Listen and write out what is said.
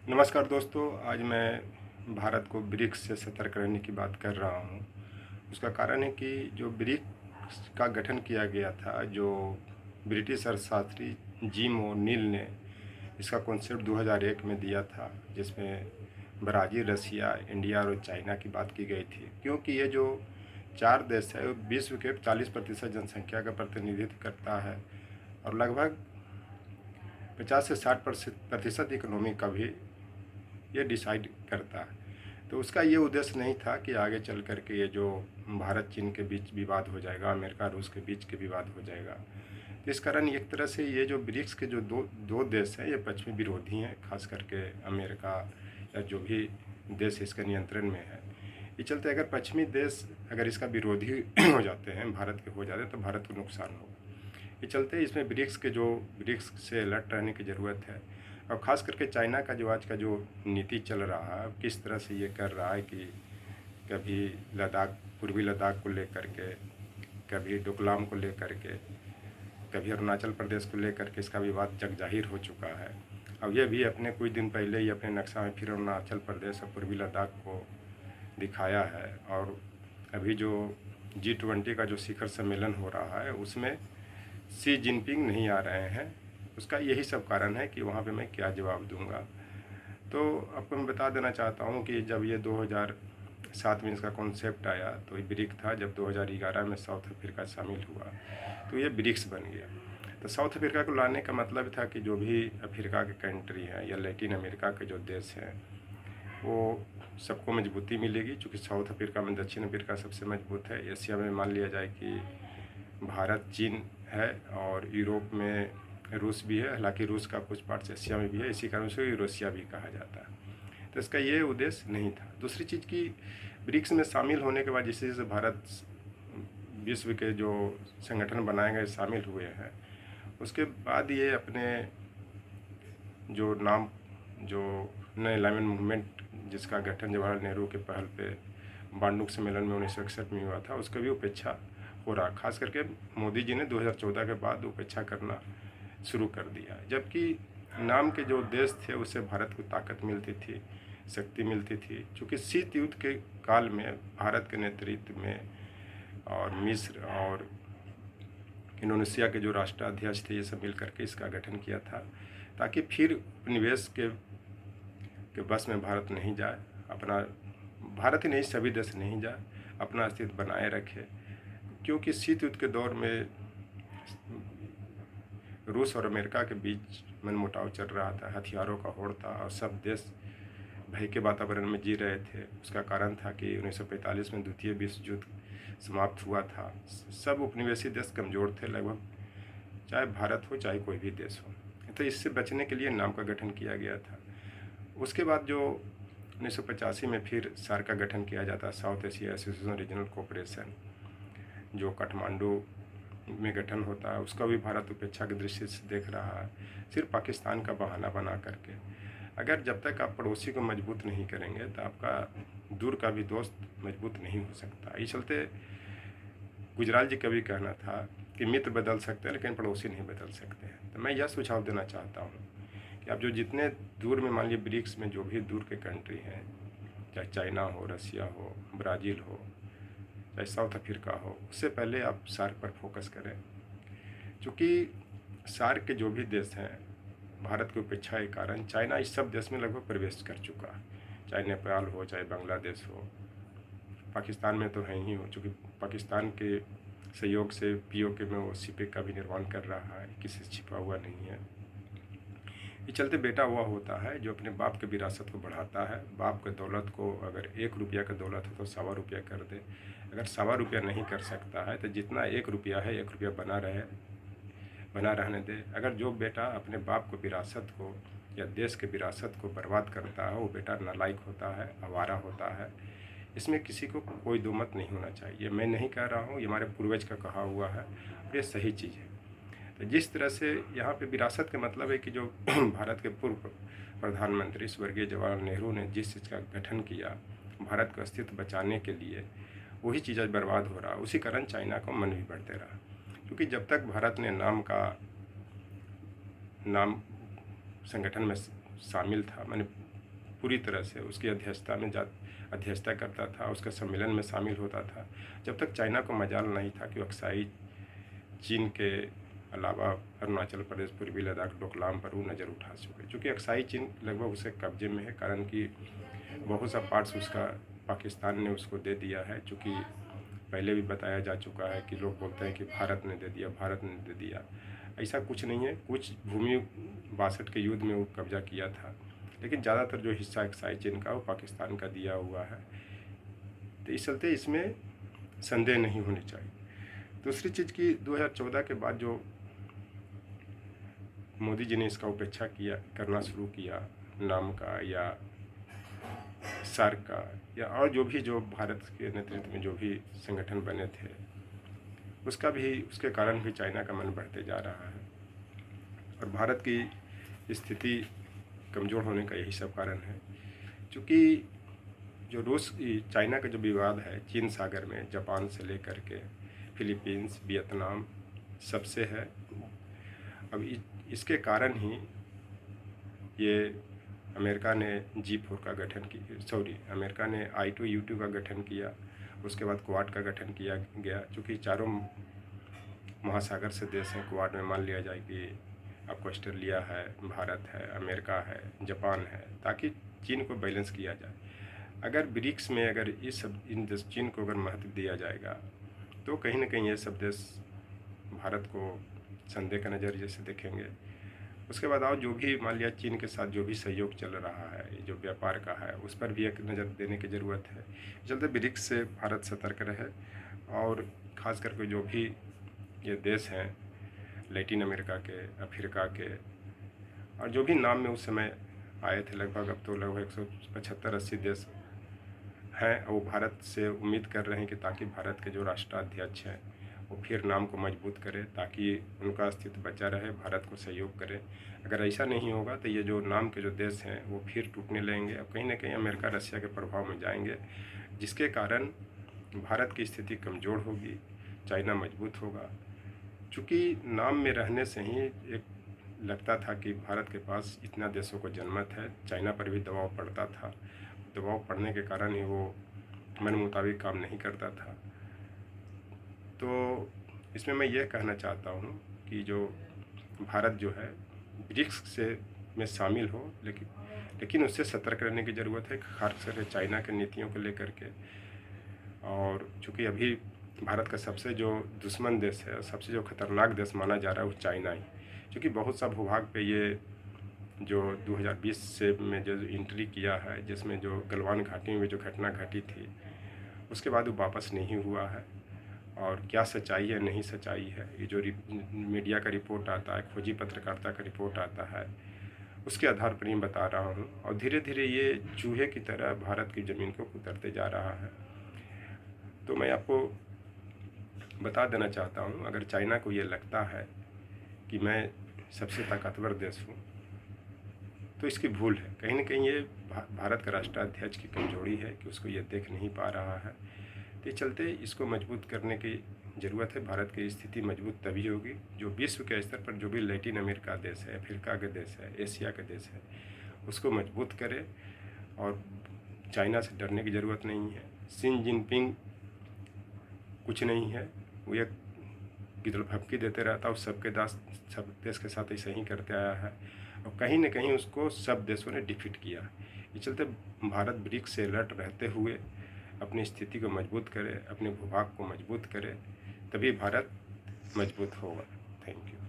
नमस्कार दोस्तों, आज मैं भारत को ब्रिक्स से सतर्क रहने की बात कर रहा हूँ। उसका कारण है कि जो ब्रिक्स का गठन किया गया था, जो ब्रिटिश अर्थशास्त्री जिम ओ'नील ने इसका कॉन्सेप्ट 2001 में दिया था, जिसमें ब्राज़ील, रसिया, इंडिया और चाइना की बात की गई थी। क्योंकि ये जो 4 देश है, वो विश्व के 40% जनसंख्या का प्रतिनिधित्व करता है और लगभग 50 से 60% इकोनॉमी का भी ये डिसाइड करता है। तो उसका ये उद्देश्य नहीं था कि आगे चल कर के ये जो भारत चीन के बीच विवाद हो जाएगा, अमेरिका रूस के बीच के विवाद हो जाएगा। तो इस कारण एक तरह से ये जो ब्रिक्स के जो दो दो देश हैं, ये पश्चिमी विरोधी हैं, खास करके अमेरिका या जो भी देश इसके नियंत्रण में है। इस चलते अगर पश्चिमी देश अगर इसका विरोधी हो जाते हैं, भारत के हो जाते हैं, तो भारत को नुकसान होगा। ये चलते इसमें ब्रिक्स से अलर्ट रहने की ज़रूरत है। और ख़ास करके चाइना का जो आज का जो नीति चल रहा है, किस तरह से ये कर रहा है कि कभी लद्दाख, पूर्वी लद्दाख को लेकर के, कभी डोकलाम को लेकर के, कभी अरुणाचल प्रदेश को लेकर के इसका विवाद जग जाहिर हो चुका है। अब ये भी अपने कुछ दिन पहले ही अपने नक्शा में फिर अरुणाचल प्रदेश और पूर्वी लद्दाख को दिखाया है। और अभी जो G20 का जो शिखर सम्मेलन हो रहा है, उसमें शी जिनपिंग नहीं आ रहे हैं। उसका यही सब कारण है कि वहाँ पे मैं क्या जवाब दूंगा। तो आपको मैं बता देना चाहता हूँ कि जब ये 2007 में इसका कॉन्सेप्ट आया, तो ये ब्रिक्स था। जब 2011 में साउथ अफ्रीका शामिल हुआ, तो ये ब्रिक्स बन गया। तो साउथ अफ्रीका को लाने का मतलब था कि जो भी अफ्रीका के कंट्री हैं या लैटिन अमेरिका के जो देश हैं, वो सबको मजबूती मिलेगी। चूँकि साउथ अफ्रीका में दक्षिण अफ्रीका सबसे मजबूत है। एशिया में मान लिया जाए कि भारत, चीन है और यूरोप में रूस भी है। हालांकि रूस का कुछ पार्ट्स एशिया में भी है, इसी कारण से यूरोसिया भी कहा जाता है। तो इसका ये उद्देश्य नहीं था। दूसरी चीज़ की ब्रिक्स में शामिल होने के बाद जिस जैसे भारत विश्व के जो संगठन बनाए गए शामिल हुए हैं, उसके बाद ये अपने जो नाम, जो नए अलाइनमेंट मूवमेंट जिसका गठन जवाहरलाल नेहरू के पहल पे बांडुक सम्मेलन में 1961 में हुआ था, उसका भी उपेक्षा हो रहा। खास करके मोदी जी ने 2014 के बाद उपेक्षा करना शुरू कर दिया। जबकि नाम के जो देश थे, उससे भारत को ताकत मिलती थी, शक्ति मिलती थी। क्योंकि शीत युद्ध के काल में भारत के नेतृत्व में और मिस्र और इंडोनेशिया के जो राष्ट्राध्यक्ष थे, ये सब मिल करके इसका गठन किया था, ताकि फिर उपनिवेश के बस में भारत नहीं जाए, अपना भारत ही नहीं सभी देश नहीं जाए, अपना अस्तित्व बनाए रखे। क्योंकि शीत युद्ध के दौर में रूस और अमेरिका के बीच मनमुटाव चल रहा था, हथियारों का होड़ था और सब देश भय के वातावरण में जी रहे थे। उसका कारण था कि 1945 में द्वितीय विश्व युद्ध समाप्त हुआ था। सब उपनिवेशी देश कमज़ोर थे लगभग, चाहे भारत हो चाहे कोई भी देश हो। तो इससे बचने के लिए नाम का गठन किया गया था। उसके बाद जो 1985 में फिर सार्क का गठन किया जाता, south Asia association regional cooperation, जो काठमांडू में गठन होता है, उसका भी भारत उपेक्षा की दृष्टि से देख रहा है, सिर्फ पाकिस्तान का बहाना बना करके। अगर जब तक आप पड़ोसी को मजबूत नहीं करेंगे, तो आपका दूर का भी दोस्त मजबूत नहीं हो सकता। इस चलते गुजराल जी का भी कहना था कि मित्र बदल सकते हैं लेकिन पड़ोसी नहीं बदल सकते हैं। तो मैं यह सुझाव देना चाहता हूँ कि आप जो जितने दूर में, मान लीजिए ब्रिक्स में जो भी दूर के कंट्री हैं, चाहे चाइना हो, रसिया हो, ब्राज़ील हो, चाहे साउथ अफ्रीका हो, उससे पहले आप सार्क पर फोकस करें। क्योंकि सार्क के जो भी देश हैं, भारत की उपेक्षा के कारण चाइना इस सब देश में लगभग प्रवेश कर चुका है। चाहे नेपाल हो, चाहे बांग्लादेश हो, पाकिस्तान में तो है ही हो। चूँकि पाकिस्तान के सहयोग से पीओके में वो सीपेक का भी निर्माण कर रहा है, किसी से छिपा हुआ नहीं है। इस चलते बेटा वह होता है जो अपने बाप के विरासत को बढ़ाता है। बाप के दौलत को अगर 1 रुपया का दौलत है तो 1.25 रुपया कर दे। अगर 1.25 रुपया नहीं कर सकता है, तो जितना 1 रुपया है, 1 रुपया बना रहने दे। अगर जो बेटा अपने बाप को विरासत को या देश के विरासत को बर्बाद करता है, वो बेटा नालायक होता है, आवारा होता है। इसमें किसी को कोई दो मत नहीं होना चाहिए। मैं नहीं कह रहा हूँ, ये हमारे पूर्वज का कहा हुआ है, ये सही चीज़ है। तो जिस तरह से यहाँ पे विरासत का मतलब है कि जो भारत के पूर्व प्रधानमंत्री स्वर्गीय जवाहरलाल नेहरू ने जिस चीज़ का गठन किया भारत का अस्तित्व बचाने के लिए, वही चीज़ आज बर्बाद हो रहा है। उसी कारण चाइना को मन भी बढ़ते रहा। क्योंकि जब तक भारत ने नाम संगठन में शामिल था, मैंने पूरी तरह से उसकी अध्यक्षता करता था, उसके सम्मेलन में शामिल होता था, जब तक चाइना को मजाल नहीं था कि अक्साई चीन के अलावा अरुणाचल प्रदेश, पूर्वी लद्दाख, डोकलाम पर वो नज़र उठा सके। चूँकि अक्साई चीन लगभग उसके कब्जे में है, कारण कि बहुत सा पार्ट्स उसका पाकिस्तान ने उसको दे दिया है। चूँकि पहले भी बताया जा चुका है कि लोग बोलते हैं कि भारत ने दे दिया, भारत ने दे दिया। ऐसा कुछ नहीं है। कुछ भूमि 62 के युद्ध में वो कब्जा किया था, लेकिन ज़्यादातर जो हिस्सा अक्साई चीन का वो पाकिस्तान का दिया हुआ है। तो इस चलते इसमें संदेह नहीं होनी चाहिए। दूसरी चीज़ की 2014 के बाद जो मोदी जी ने इसका उपेक्षा करना शुरू किया, नाम का या सार्क का या और जो भी जो भारत के नेतृत्व में जो भी संगठन बने थे, उसके कारण भी चाइना का मन बढ़ते जा रहा है और भारत की स्थिति कमज़ोर होने का यही सब कारण है। क्योंकि जो चाइना का जो विवाद है चीन सागर में, जापान से लेकर के फिलीपींस, वियतनाम सबसे है। अब इसके कारण ही ये अमेरिका ने G4 का गठन किया, अमेरिका ने I2U2 का गठन किया, उसके बाद क्वाड का गठन किया गया। चूँकि चारों महासागर से देश हैं, क्वाड में मान लिया जाए कि आपको ऑस्ट्रेलिया है, भारत है, अमेरिका है, जापान है, ताकि चीन को बैलेंस किया जाए। अगर ब्रिक्स में अगर इन देश चीन को अगर महत्व दिया जाएगा तो कहीं ना कहीं ये सब देश भारत को संदेह का नज़रिए से देखेंगे। उसके बाद और जो भी मान लिया चीन के साथ जो भी सहयोग चल रहा है, जो व्यापार का है, उस पर भी एक नज़र देने की ज़रूरत है। चलते ब्रिक्स से भारत सतर्क रहे और ख़ास करके जो भी ये देश हैं लैटिन अमेरिका के, अफ्रीका के और जो भी नाम में उस समय आए थे, लगभग अब तो लगभग 175-80 देश हैं, वो भारत से उम्मीद कर रहे हैं कि ताकि भारत के जो राष्ट्राध्यक्ष हैं वो फिर नाम को मजबूत करे, ताकि उनका अस्तित्व बचा रहे, भारत को सहयोग करे। अगर ऐसा नहीं होगा तो ये जो नाम के जो देश हैं वो फिर टूटने लगेंगे और कहीं ना कहीं अमेरिका रशिया के प्रभाव में जाएंगे, जिसके कारण भारत की स्थिति कमज़ोर होगी, चाइना मजबूत होगा। चूँकि नाम में रहने से ही एक लगता था कि भारत के पास इतना देशों को जनमत है, चाइना पर भी दबाव पड़ता था। दबाव पड़ने के कारण ही वो मन मुताबिक काम नहीं करता था। तो इसमें मैं ये कहना चाहता हूँ कि जो भारत जो है ब्रिक्स में शामिल हो, लेकिन उससे सतर्क रहने की ज़रूरत है, खास करके चाइना के नीतियों को लेकर के। और चूँकि अभी भारत का सबसे जो दुश्मन देश है, सबसे जो खतरनाक देश माना जा रहा है वो चाइना ही, क्योंकि बहुत सा भूभाग पे ये जो 2020 से में जो एंट्री किया है, जिसमें जो गलवान घाटी में जो घटना घटी थी, उसके बाद वो वापस नहीं हुआ है। और क्या सच्चाई है नहीं सच्चाई है, ये जो मीडिया का रिपोर्ट आता है, खोजी पत्रकारिता का रिपोर्ट आता है, उसके आधार पर ही बता रहा हूँ। और धीरे धीरे ये चूहे की तरह भारत की ज़मीन को कुतरते जा रहा है। तो मैं आपको बता देना चाहता हूँ, अगर चाइना को ये लगता है कि मैं सबसे ताकतवर देश हूँ तो इसकी भूल है। कहीं ना कहीं ये भारत का राष्ट्राध्यक्ष की कमजोरी है कि उसको ये देख नहीं पा रहा है। तो चलते इसको मजबूत करने की ज़रूरत है। भारत की स्थिति मजबूत तभी होगी जो विश्व के स्तर पर जो भी लैटिन अमेरिका देश है, अफ्रीका के देश है, एशिया के देश है, उसको मजबूत करे। और चाइना से डरने की ज़रूरत नहीं है। शी जिनपिंग कुछ नहीं है, वो एक गिदड़ भपकी देते रहता है, सब देश के साथ ऐसा ही करते आया है और कहीं न कहीं उसको सब देशों ने डिफीट किया है। इस चलते भारत ब्रिक्स से अलर्ट रहते हुए अपनी स्थिति को मजबूत करे, अपने भूभाग को मजबूत करे, तभी भारत मजबूत होगा। Thank you.